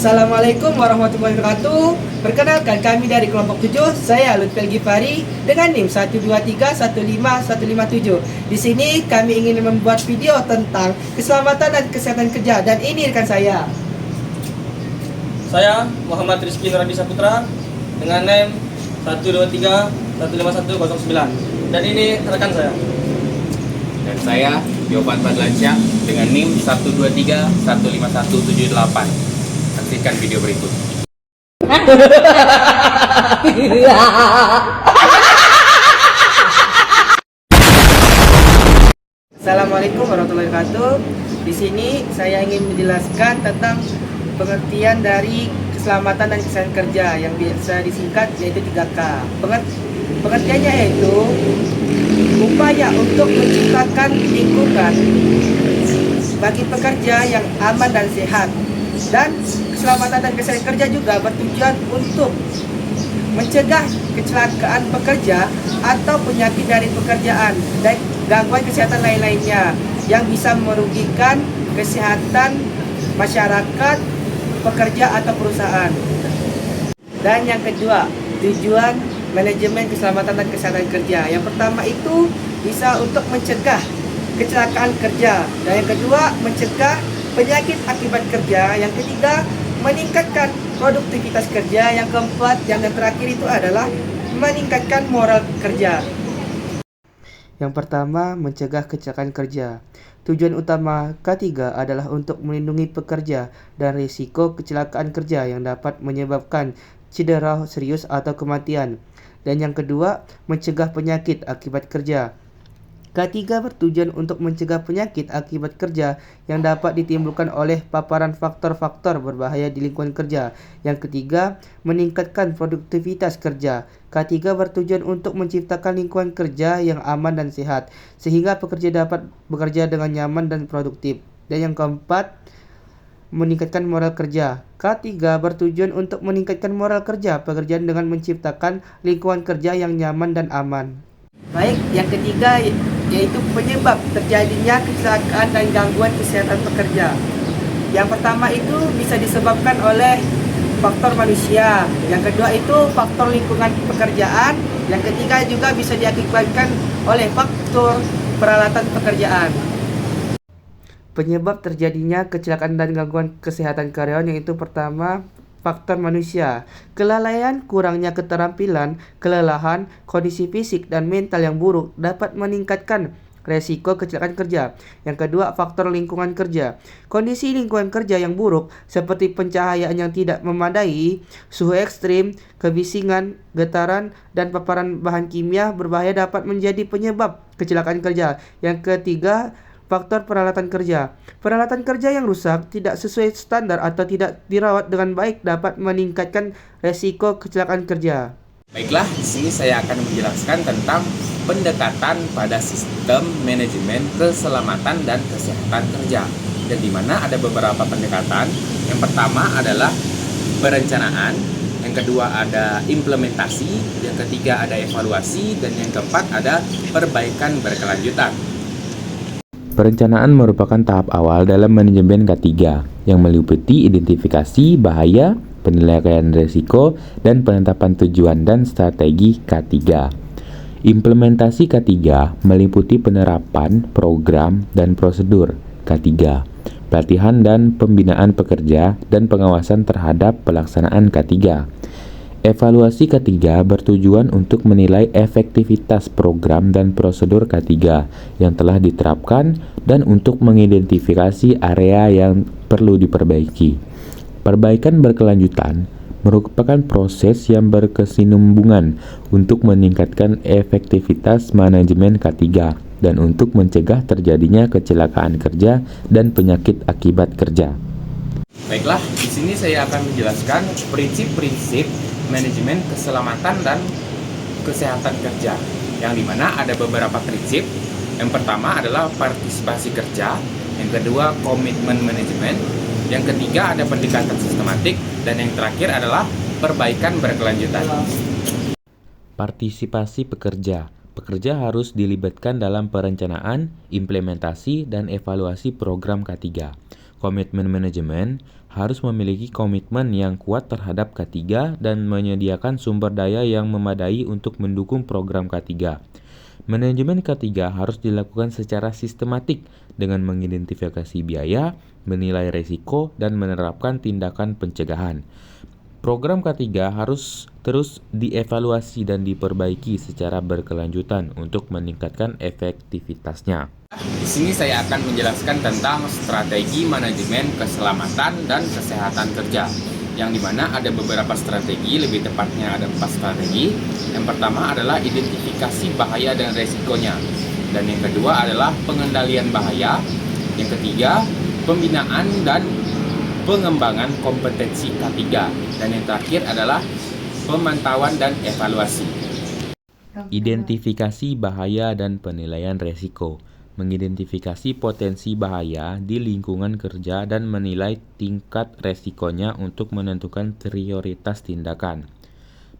Assalamualaikum warahmatullahi wabarakatuh. Perkenalkan, kami dari kelompok 7. Saya Lutfi Gifari dengan NIM 1231557. Di sini kami ingin membuat video tentang keselamatan dan kesehatan kerja, dan ini rekan saya. Saya Muhammad Rizky Nuradi Saputra dengan NIM 123155109. Dan ini rekan saya. Dan saya Yovan Badlansyah dengan NIM 123151778. Saksikan video berikut. Assalamualaikum warahmatullahi wabarakatuh. Di sini saya ingin menjelaskan tentang pengertian dari keselamatan dan kesehatan kerja yang biasa disingkat yaitu 3K. Pengertiannya yaitu upaya untuk menciptakan lingkungan bagi pekerja yang aman dan sehat, dan keselamatan dan kesehatan kerja juga bertujuan untuk mencegah kecelakaan pekerja atau penyakit dari pekerjaan dan gangguan kesehatan lain-lainnya yang bisa merugikan kesehatan masyarakat, pekerja atau perusahaan. Dan yang kedua, tujuan manajemen keselamatan dan kesehatan kerja. Yang pertama itu bisa untuk mencegah kecelakaan kerja, dan yang kedua mencegah penyakit akibat kerja, yang ketiga meningkatkan produktivitas kerja, yang keempat yang terakhir itu adalah meningkatkan moral kerja. Yang pertama, mencegah kecelakaan kerja. Tujuan utama K3 adalah untuk melindungi pekerja dan risiko kecelakaan kerja yang dapat menyebabkan cedera serius atau kematian. Dan yang kedua, mencegah penyakit akibat kerja. K3 bertujuan untuk mencegah penyakit akibat kerja yang dapat ditimbulkan oleh paparan faktor-faktor berbahaya di lingkungan kerja. Yang ketiga, meningkatkan produktivitas kerja. K3 bertujuan untuk menciptakan lingkungan kerja yang aman dan sehat, sehingga pekerja dapat bekerja dengan nyaman dan produktif. Dan yang keempat, meningkatkan moral kerja. K3 bertujuan untuk meningkatkan moral kerja pekerjaan dengan menciptakan lingkungan kerja yang nyaman dan aman. Baik, yang ketiga yaitu penyebab terjadinya kecelakaan dan gangguan kesehatan pekerja. Yang pertama itu bisa disebabkan oleh faktor manusia. Yang kedua itu faktor lingkungan pekerjaan. Yang ketiga juga bisa diakibatkan oleh faktor peralatan pekerjaan. Penyebab terjadinya kecelakaan dan gangguan kesehatan karyawan yaitu pertama, faktor manusia. Kelalaian, kurangnya keterampilan, kelelahan, kondisi fisik dan mental yang buruk dapat meningkatkan resiko kecelakaan kerja. Yang kedua, faktor lingkungan kerja. Kondisi lingkungan kerja yang buruk seperti pencahayaan yang tidak memadai, suhu ekstrim, kebisingan, getaran, dan paparan bahan kimia berbahaya dapat menjadi penyebab kecelakaan kerja. Yang ketiga, faktor peralatan kerja. Peralatan kerja yang rusak, tidak sesuai standar atau tidak dirawat dengan baik dapat meningkatkan resiko kecelakaan kerja. Baiklah, di sini saya akan menjelaskan tentang pendekatan pada sistem manajemen keselamatan dan kesehatan kerja. Dan di mana ada beberapa pendekatan. Yang pertama adalah perencanaan, yang kedua ada implementasi, yang ketiga ada evaluasi, dan yang keempat ada perbaikan berkelanjutan. Perencanaan merupakan tahap awal dalam manajemen K3 yang meliputi identifikasi bahaya, penilaian risiko, dan penetapan tujuan dan strategi K3. Implementasi K3 meliputi penerapan program dan prosedur K3, pelatihan dan pembinaan pekerja, dan pengawasan terhadap pelaksanaan K3. Evaluasi K3 bertujuan untuk menilai efektivitas program dan prosedur K3 yang telah diterapkan dan untuk mengidentifikasi area yang perlu diperbaiki. Perbaikan berkelanjutan merupakan proses yang berkesinambungan untuk meningkatkan efektivitas manajemen K3 dan untuk mencegah terjadinya kecelakaan kerja dan penyakit akibat kerja. Baiklah, di sini saya akan menjelaskan prinsip-prinsip manajemen keselamatan dan kesehatan kerja, yang dimana ada beberapa prinsip. Yang pertama adalah partisipasi kerja, yang kedua komitmen manajemen, yang ketiga ada pendekatan sistematik, dan yang terakhir adalah perbaikan berkelanjutan. Partisipasi pekerja. Pekerja harus dilibatkan dalam perencanaan, implementasi, dan evaluasi program K3. Komitmen manajemen harus memiliki komitmen yang kuat terhadap K3 dan menyediakan sumber daya yang memadai untuk mendukung program K3. Manajemen K3 harus dilakukan secara sistematik dengan mengidentifikasi biaya, menilai risiko, dan menerapkan tindakan pencegahan. Program K3 harus terus dievaluasi dan diperbaiki secara berkelanjutan untuk meningkatkan efektivitasnya. Di sini saya akan menjelaskan tentang strategi manajemen keselamatan dan kesehatan kerja, yang dimana ada beberapa strategi, lebih tepatnya ada 4 strategi. Yang pertama adalah identifikasi bahaya dan resikonya, dan yang kedua adalah pengendalian bahaya, yang ketiga pembinaan dan pengembangan kompetensi K3, dan yang terakhir adalah pemantauan dan evaluasi. Identifikasi bahaya dan penilaian resiko. Mengidentifikasi potensi bahaya di lingkungan kerja dan menilai tingkat resikonya untuk menentukan prioritas tindakan.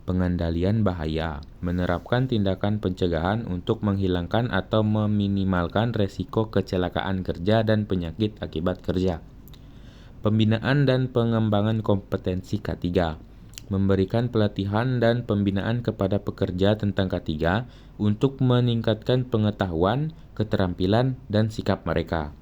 Pengendalian bahaya. Menerapkan tindakan pencegahan untuk menghilangkan atau meminimalkan resiko kecelakaan kerja dan penyakit akibat kerja. Pembinaan dan pengembangan kompetensi K3. Memberikan pelatihan dan pembinaan kepada pekerja tentang K3 untuk meningkatkan pengetahuan, keterampilan, dan sikap mereka.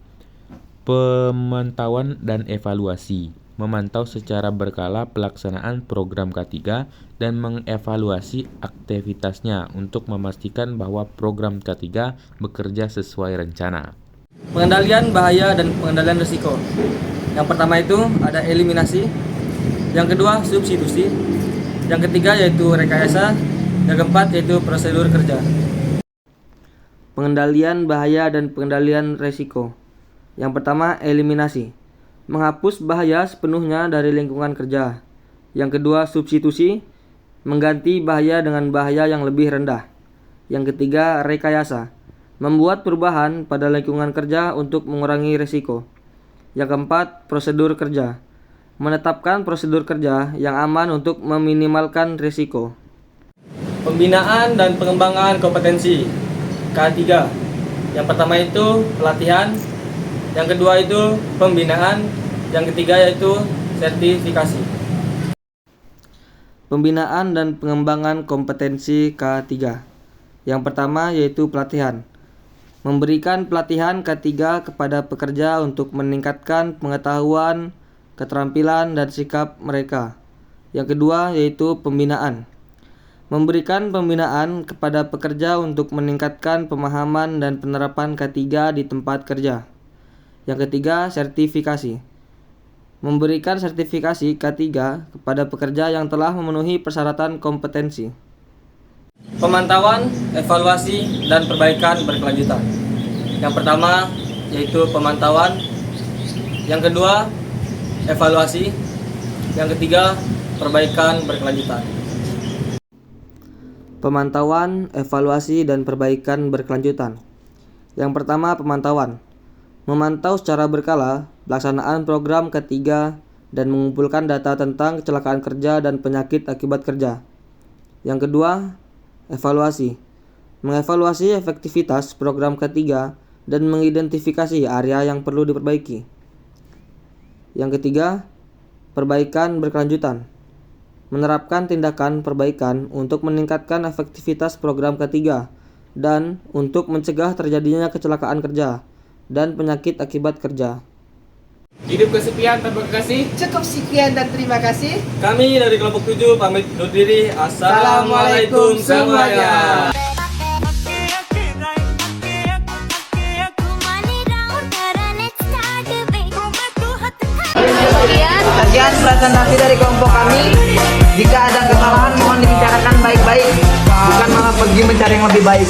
Pemantauan dan evaluasi. Memantau secara berkala pelaksanaan program K3 dan mengevaluasi aktivitasnya untuk memastikan bahwa program K3 bekerja sesuai rencana. Pengendalian bahaya dan pengendalian risiko. Yang pertama itu ada eliminasi, yang kedua substitusi, yang ketiga yaitu rekayasa, yang keempat yaitu prosedur kerja. Pengendalian bahaya dan pengendalian risiko. Yang pertama eliminasi, menghapus bahaya sepenuhnya dari lingkungan kerja. Yang kedua substitusi, mengganti bahaya dengan bahaya yang lebih rendah. Yang ketiga rekayasa, membuat perubahan pada lingkungan kerja untuk mengurangi risiko. Yang keempat prosedur kerja, menetapkan prosedur kerja yang aman untuk meminimalkan risiko. Pembinaan dan pengembangan kompetensi K3. Yang pertama itu pelatihan, yang kedua itu pembinaan, yang ketiga yaitu sertifikasi. Pembinaan dan pengembangan kompetensi K3. Yang pertama yaitu pelatihan. Memberikan pelatihan K3 kepada pekerja untuk meningkatkan pengetahuan, keterampilan, dan sikap mereka. Yang kedua yaitu pembinaan. Memberikan pembinaan kepada pekerja untuk meningkatkan pemahaman dan penerapan K3 di tempat kerja. Yang ketiga sertifikasi. Memberikan sertifikasi K3 kepada pekerja yang telah memenuhi persyaratan kompetensi. Pemantauan, evaluasi, dan perbaikan berkelanjutan. Yang pertama yaitu pemantauan, yang kedua evaluasi, yang ketiga perbaikan berkelanjutan. Pemantauan, evaluasi, dan perbaikan berkelanjutan. Yang pertama pemantauan. Memantau secara berkala pelaksanaan program K3 dan mengumpulkan data tentang kecelakaan kerja dan penyakit akibat kerja. Yang kedua, evaluasi. Mengevaluasi efektivitas program K3 dan mengidentifikasi area yang perlu diperbaiki. Yang ketiga, perbaikan berkelanjutan. Menerapkan tindakan perbaikan untuk meningkatkan efektivitas program K3 dan untuk mencegah terjadinya kecelakaan kerja dan penyakit akibat kerja. Hidup kesepian tanpa kekasih. Cukup sekian dan terima kasih. Kami dari kelompok 7 pamit undur diri. Assalamualaikum semuanya. Sekian presentasi dari kelompok kami. Jika ada kesalahan mohon dibicarakan baik-baik, bukan malah pergi mencari yang lebih baik.